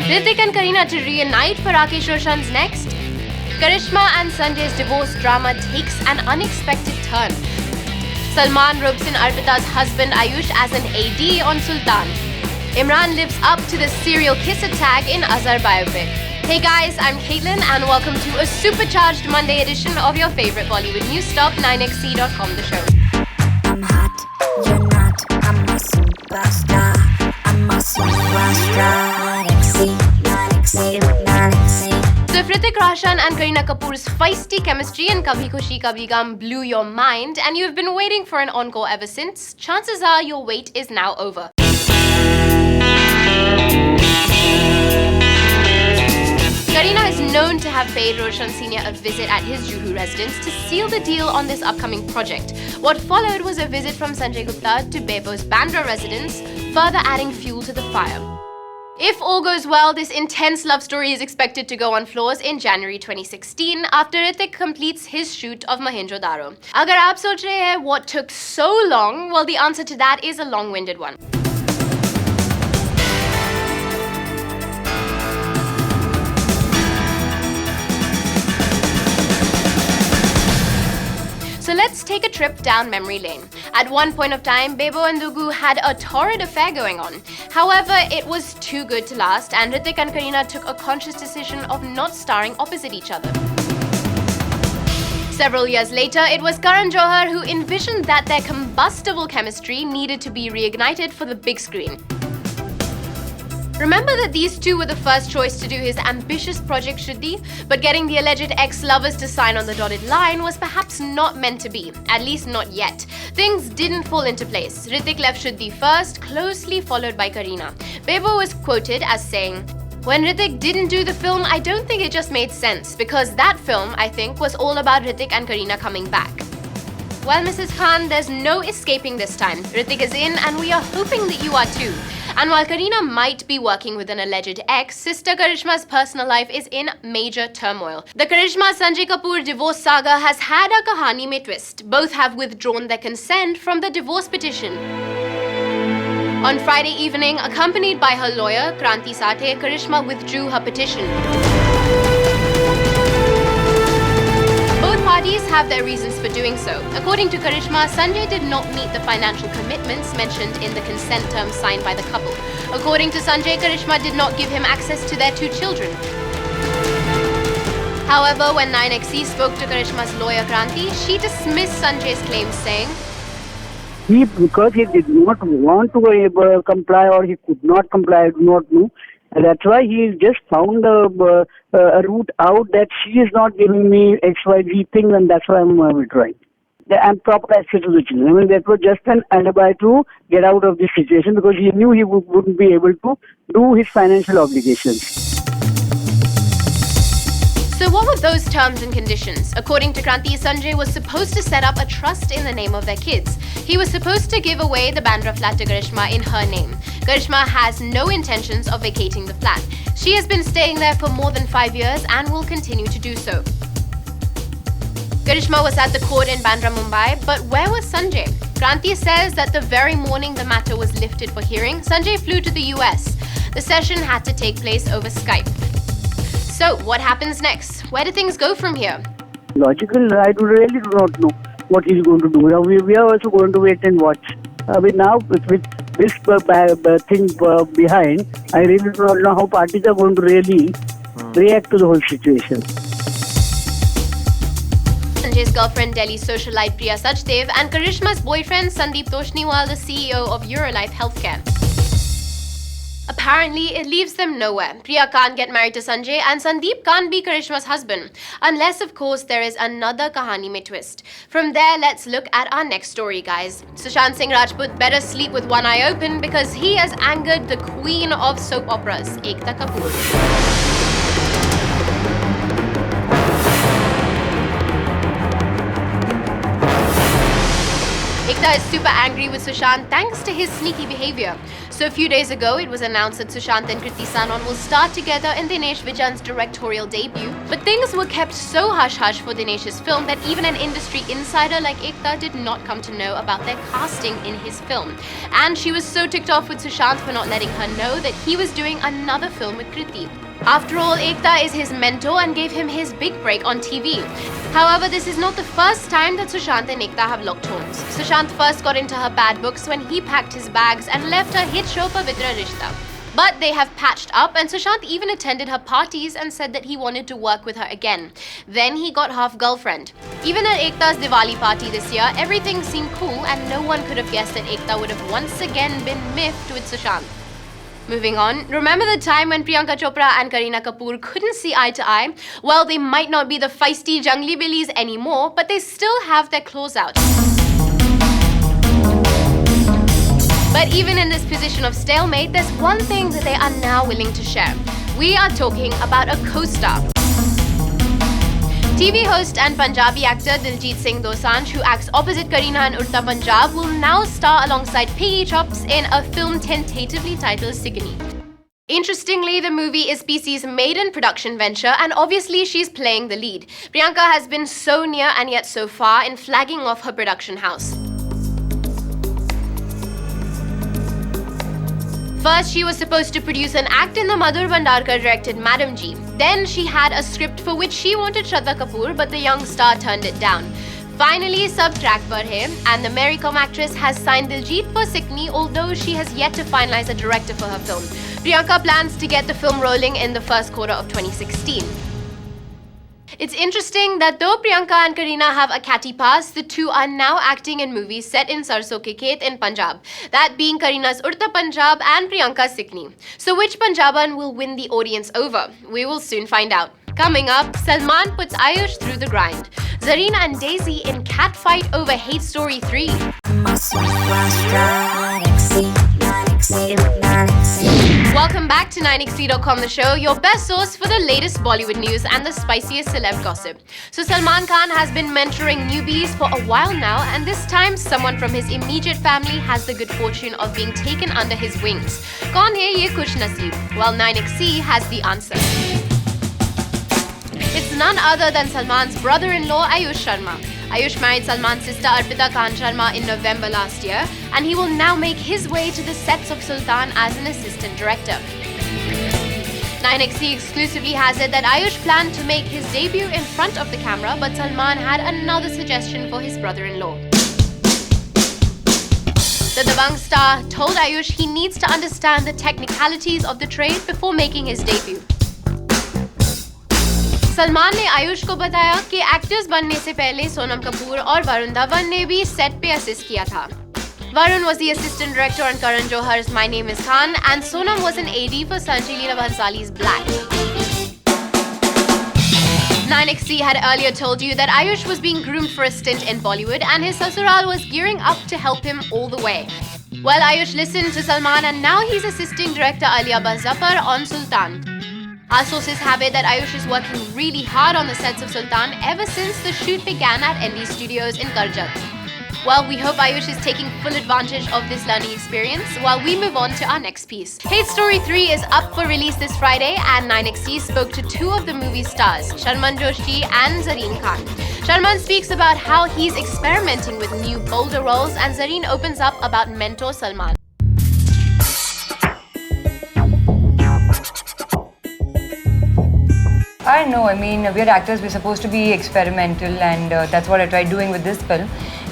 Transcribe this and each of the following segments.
Hrithik and Kareena to reunite for Rakesh Roshan's next. Karishma and Sanjay's divorce drama takes an unexpected turn. Salman ropes in Arpita's husband Ayush as an AD on Sultan. Imran lives up to the serial kisser tag in Azhar biopic. Hey guys, I'm Caitlin and welcome to a supercharged Monday edition of your favorite Bollywood news stop, 9xc.com, the show. I'm hot, you're not, I'm a superstar. I'm a superstar. 9xc. So if Hrithik Roshan and Kareena Kapoor's feisty chemistry in Kabhi Khushi Kabhi Gum blew your mind and you've been waiting for an encore ever since, chances are your wait is now over. Kareena is known to have paid Roshan Sr. a visit at his Juhu residence to seal the deal on this upcoming project. What followed was a visit from Sanjay Gupta to Bebo's Bandra residence, further adding fuel to the fire. If all goes well, this intense love story is expected to go on floors in January 2016 after Hrithik completes his shoot of Mohenjo-daro. Agar aap soch rahe hain what took so long, well, the answer to that is a long-winded one. So let's take a trip down memory lane. At one point of time, Bebo and Dugu had a torrid affair going on. However, it was too good to last and Hrithik and Kareena took a conscious decision of not starring opposite each other. Several years later, it was Karan Johar who envisioned that their combustible chemistry needed to be reignited for the big screen. Remember that these two were the first choice to do his ambitious project Shuddhi, but getting the alleged ex-lovers to sign on the dotted line was perhaps not meant to be, at least not yet. Things didn't fall into place. Hrithik left Shuddhi first, closely followed by Kareena. Bebo was quoted as saying, "When Hrithik didn't do the film, I don't think it just made sense, because that film, I think, was all about Hrithik and Kareena coming back." Well, Mrs. Khan, there's no escaping this time. Hrithik is in and we are hoping that you are too. And while Kareena might be working with an alleged ex, sister Karishma's personal life is in major turmoil. The Karishma-Sanjay Kapoor divorce saga has had a kahani mein twist. Both have withdrawn their consent from the divorce petition. On Friday evening, accompanied by her lawyer, Kranti Sathe, Karishma withdrew her petition. Both parties have their reasons for doing so. According to Karishma, Sanjay did not meet the financial commitments mentioned in the consent terms signed by the couple. According to Sanjay, Karishma did not give him access to their 2 children. However, when 9xc spoke to Karishma's lawyer Kranti, she dismissed Sanjay's claims, saying, Because he did not want to comply or he could not comply, I do not know. And that's why he just found a route out that she is not giving me XYZ thing, and that's why I'm withdrawing. And proper access to the children. I mean, that was just an alibi to get out of this situation because he knew he wouldn't be able to do his financial obligations. So what were those terms and conditions? According to Kranti, Sanjay was supposed to set up a trust in the name of their kids. He was supposed to give away the Bandra flat to Karishma in her name. Karishma has no intentions of vacating the flat. She has been staying there for more than 5 years and will continue to do so. Karishma was at the court in Bandra, Mumbai, but where was Sanjay? Kranti says that the very morning the matter was lifted for hearing, Sanjay flew to the US. The session had to take place over Skype. So, what happens next? Where do things go from here? Logical, I really do not know what he's going to do. Now, we are also going to wait and watch. Now, with this thing behind, I really do not know how parties are going to really react to the whole situation. Sanjay's girlfriend, Delhi socialite Priya Sachdev, and Karishma's boyfriend, Sandeep Toshniwal, the CEO of Eurolife Healthcare. Apparently, it leaves them nowhere. Priya can't get married to Sanjay and Sandeep can't be Karishma's husband. Unless, of course, there is another kahani mein twist. From there, let's look at our next story, guys. Sushant Singh Rajput better sleep with one eye open because he has angered the queen of soap operas, Ekta Kapoor. Ekta is super angry with Sushant thanks to his sneaky behavior. So a few days ago, it was announced that Sushant and Kriti Sanon will star together in Dinesh Vijan's directorial debut. But things were kept so hush-hush for Dinesh's film that even an industry insider like Ekta did not come to know about their casting in his film. And she was so ticked off with Sushant for not letting her know that he was doing another film with Kriti. After all, Ekta is his mentor and gave him his big break on TV. However, this is not the first time that Sushant and Ekta have locked horns. Sushant first got into her bad books when he packed his bags and left her hit show Pavitra Rishta. But they have patched up, and Sushant even attended her parties and said that he wanted to work with her again. Then he got half-girlfriend. Even at Ekta's Diwali party this year, everything seemed cool and no one could have guessed that Ekta would have once again been miffed with Sushant. Moving on, remember the time when Priyanka Chopra and Kareena Kapoor couldn't see eye to eye? Well, they might not be the feisty jungly billies anymore, but they still have their claws out. But even in this position of stalemate, there's one thing that they are now willing to share. We are talking about a co-star. TV host and Punjabi actor Diljit Singh Dosanjh, who acts opposite Kareena in Udta Punjab, will now star alongside Piggy Chops in a film tentatively titled Sikini. Interestingly, the movie is PC's maiden production venture, and obviously she's playing the lead. Priyanka has been so near and yet so far in flagging off her production house. First, she was supposed to produce an act in the Madhur Bhandarkar-directed Madam Ji. Then she had a script for which she wanted Shraddha Kapoor, but the young star turned it down. Finally, Sab Track Par Hai, and the Mary-Com actress has signed Diljit for Sikni, although she has yet to finalize a director for her film. Priyanka plans to get the film rolling in the first quarter of 2016. It's interesting that though Priyanka and Kareena have a catty past, the two are now acting in movies set in Sarson Ke Khet in Punjab, that being Kareena's Udta Punjab and Priyanka's Sikni. So which Punjaban will win the audience over? We will soon find out. Coming up, Salman puts Ayush through the grind. Zareen and Daisy in catfight over Hate Story 3. Welcome back to 9XT.com, the show, your best source for the latest Bollywood news and the spiciest celeb gossip. So Salman Khan has been mentoring newbies for a while now, and this time someone from his immediate family has the good fortune of being taken under his wings. Kaun hai ye kush naseeb? Well, 9XT has the answer. It's none other than Salman's brother-in-law Ayush Sharma. Ayush married Salman's sister Arpita Khan Sharma in November last year, and he will now make his way to the sets of Sultan as an assistant director. 9XT exclusively has it that Ayush planned to make his debut in front of the camera, but Salman had another suggestion for his brother-in-law. The Dabangg star told Ayush he needs to understand the technicalities of the trade before making his debut. Salman ने आयुष को बताया कि actors बनने से पहले सोनम कपूर और वरुण धवन ने भी सेट पे असिस्ट किया था. Varun was the assistant director on Karan Johar's My Name is Khan, and Sonam was an AD for Sanjay Leela Bhansali's Black. 9XT had earlier told you that Ayush was being groomed for a stint in Bollywood, and his sasural was gearing up to help him all the way. Well, Ayush listened to Salman, and now he's assisting director Alia Zafar on Sultan. Our sources have it that Ayush is working really hard on the sets of Sultan ever since the shoot began at ND Studios in Karjat. Well, we hope Ayush is taking full advantage of this learning experience while we move on to our next piece. Hate Story 3 is up for release this Friday, and 9XT spoke to two of the movie stars, Sharman Joshi and Zareen Khan. Sharman speaks about how he's experimenting with new bolder roles, and Zareen opens up about mentor Salman. I know, I mean, we're actors, we're supposed to be experimental, and that's what I tried doing with this film.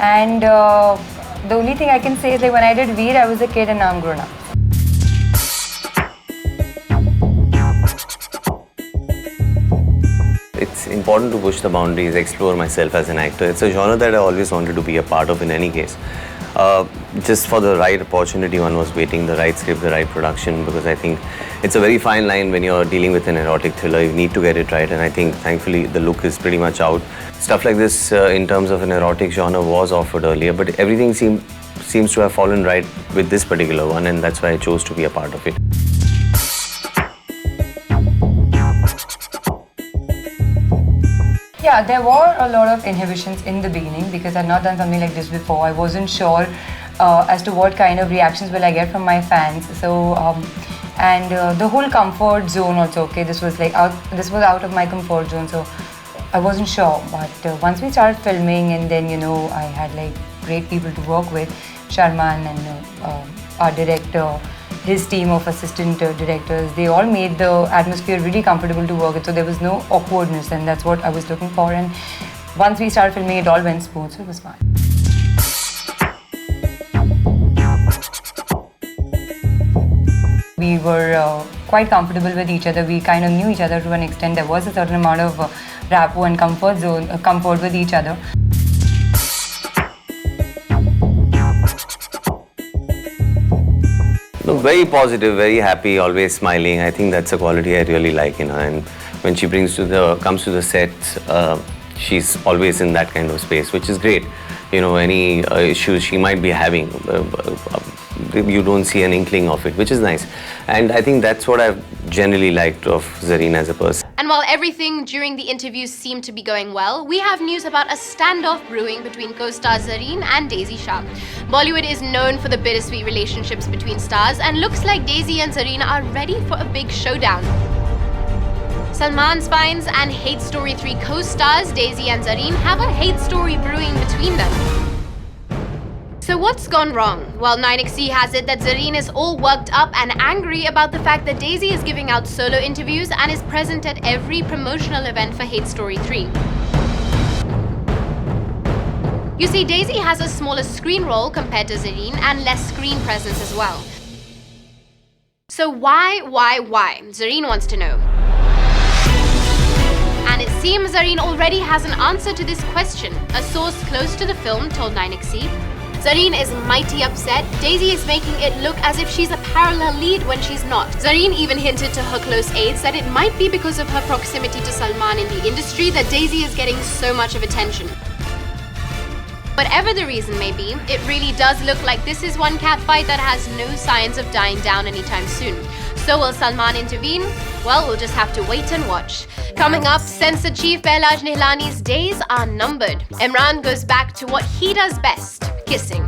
And the only thing I can say is, like, when I did Veer, I was a kid and now I'm grown up. It's important to push the boundaries, explore myself as an actor. It's a genre that I always wanted to be a part of in any case. Just for the right opportunity, one was waiting, the right script, the right production, because I think it's a very fine line when you're dealing with an erotic thriller. You need to get it right, and I think thankfully the look is pretty much out. Stuff like this in terms of an erotic genre was offered earlier, but everything seems to have fallen right with this particular one, and that's why I chose to be a part of it. Yeah, there were a lot of inhibitions in the beginning because I'd not done something like this before. I wasn't sure as to what kind of reactions will I get from my fans. So and the whole comfort zone also. Okay, this was out of my comfort zone, so I wasn't sure. But once we started filming, and then I had like great people to work with, Salman and our director, his team of assistant directors, they all made the atmosphere really comfortable to work with, so there was no awkwardness, and that's what I was looking for. And once we started filming, it all went smooth, so it was fine. We were quite comfortable with each other. We kind of knew each other to an extent. There was a certain amount of rapport and comfort with each other. No, very positive, very happy, always smiling. I think that's a quality I really like in her. And when she comes to the set, she's always in that kind of space, which is great. Any issues she might be having, you don't see an inkling of it, which is nice. And I think that's what I've generally liked of Zareen as a person. And while everything during the interviews seemed to be going well, we have news about a standoff brewing between co-stars Zareen and Daisy Shah. Bollywood is known for the bittersweet relationships between stars, and looks like Daisy and Zareen are ready for a big showdown. Salman Spines and Hate Story 3 co-stars Daisy and Zareen have a hate story brewing between them. So what's gone wrong? Well, 9XC has it that Zareen is all worked up and angry about the fact that Daisy is giving out solo interviews and is present at every promotional event for Hate Story 3. You see, Daisy has a smaller screen role compared to Zareen and less screen presence as well. So why? Zareen wants to know. And it seems Zareen already has an answer to this question. A source close to the film told 9XC. Zareen is mighty upset. Daisy is making it look as if she's a parallel lead when she's not. Zareen even hinted to her close aides that it might be because of her proximity to Salman in the industry that Daisy is getting so much of attention. Whatever the reason may be, it really does look like this is one catfight that has no signs of dying down anytime soon. So will Salman intervene? Well, we'll just have to wait and watch. Coming up, Censor Chief Behlaj Nihlani's days are numbered. Imran goes back to what he does best, kissing.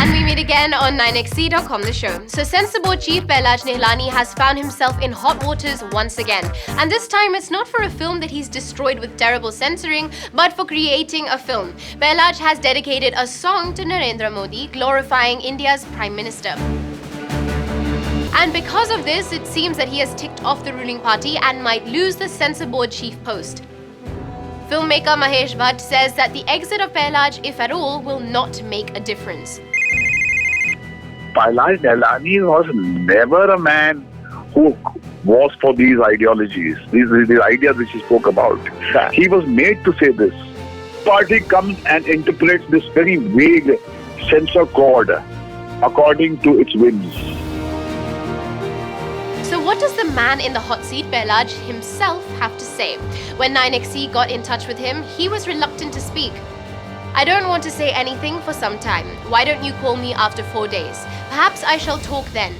And we meet again on 9XC.com, the show. So Censor Board Chief Behlaj Nihlani has found himself in hot waters once again. And this time it's not for a film that he's destroyed with terrible censoring, but for creating a film. Behlaj has dedicated a song to Narendra Modi, glorifying India's Prime Minister. And because of this, it seems that he has ticked off the ruling party and might lose the Censor Board Chief post. Filmmaker Mahesh Bhatt says that the exit of Behlaj, if at all, will not make a difference. Behlaj Nihlani was never a man who was for these ideologies, these ideas which he spoke about. He was made to say this. Party comes and interprets this very vague censor code according to its whims. So what does the man in the hot seat, Behlaj, himself have to say? When 9XC got in touch with him, he was reluctant to speak. I don't want to say anything for some time. Why don't you call me after 4 days? Perhaps I shall talk then.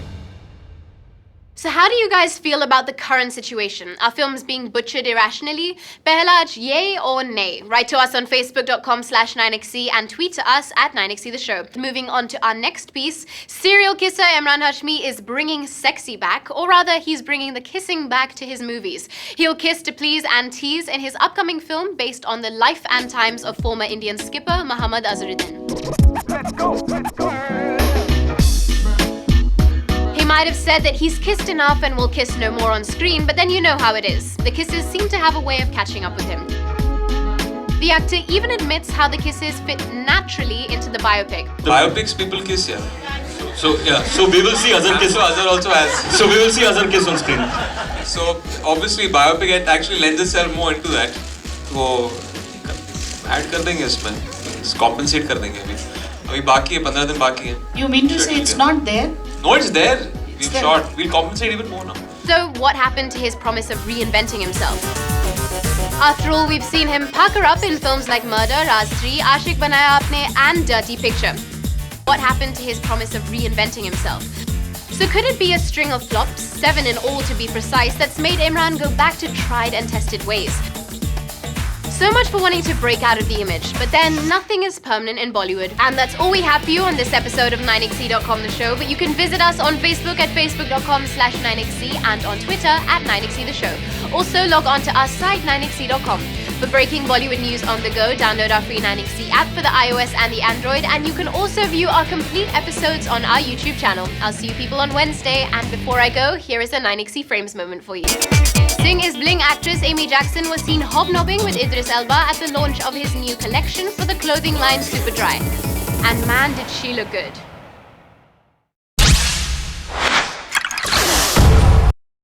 So how do you guys feel about the current situation? Are films being butchered irrationally? Behlaj, yay or nay? Write to us on facebook.com/9XC and tweet to us at 9XC The Show. Moving on to our next piece, serial kisser Emraan Hashmi is bringing sexy back, or rather, he's bringing the kissing back to his movies. He'll kiss to please and tease in his upcoming film based on the life and times of former Indian skipper Mohammad Azharuddin. Let's go. He might have said that he's kissed enough and will kiss no more on screen, but then you know how it is. The kisses seem to have a way of catching up with him. The actor even admits how the kisses fit naturally into the biopic. Biopics, people kiss, yeah. So we will see Azhar kiss. So Azhar also has. So we will see Azhar kiss on screen. So obviously biopic it actually lends itself more into that. वो add कर देंगे इसमें, compensate कर देंगे अभी बाकी है 15 दिन बाकी है. You mean to say it's not there? No, it's there. We've shot. We'll compensate even more now. So what happened to his promise of reinventing himself? After all, we've seen him pucker up in films like Murder, Raz 3, Aashik Banaya Aapne and Dirty Picture. What happened to his promise of reinventing himself? So could it be a string of flops, 7 in all to be precise, that's made Imran go back to tried and tested ways? So much for wanting to break out of the image, but then nothing is permanent in Bollywood. And that's all we have for you on this episode of 9XE.com The Show, but you can visit us on Facebook at facebook.com/9XE and on Twitter at 9XE The Show. Also log on to our site 9XE.com. For breaking Bollywood news on the go, download our free 9XE app for the iOS and the Android, and you can also view our complete episodes on our YouTube channel. I'll see you people on Wednesday, and before I go, here is a 9XE Frames moment for you. Sing is Bling actress Amy Jackson was seen hobnobbing with Idris Elba at the launch of his new collection for the clothing line Superdry. And man, did she look good.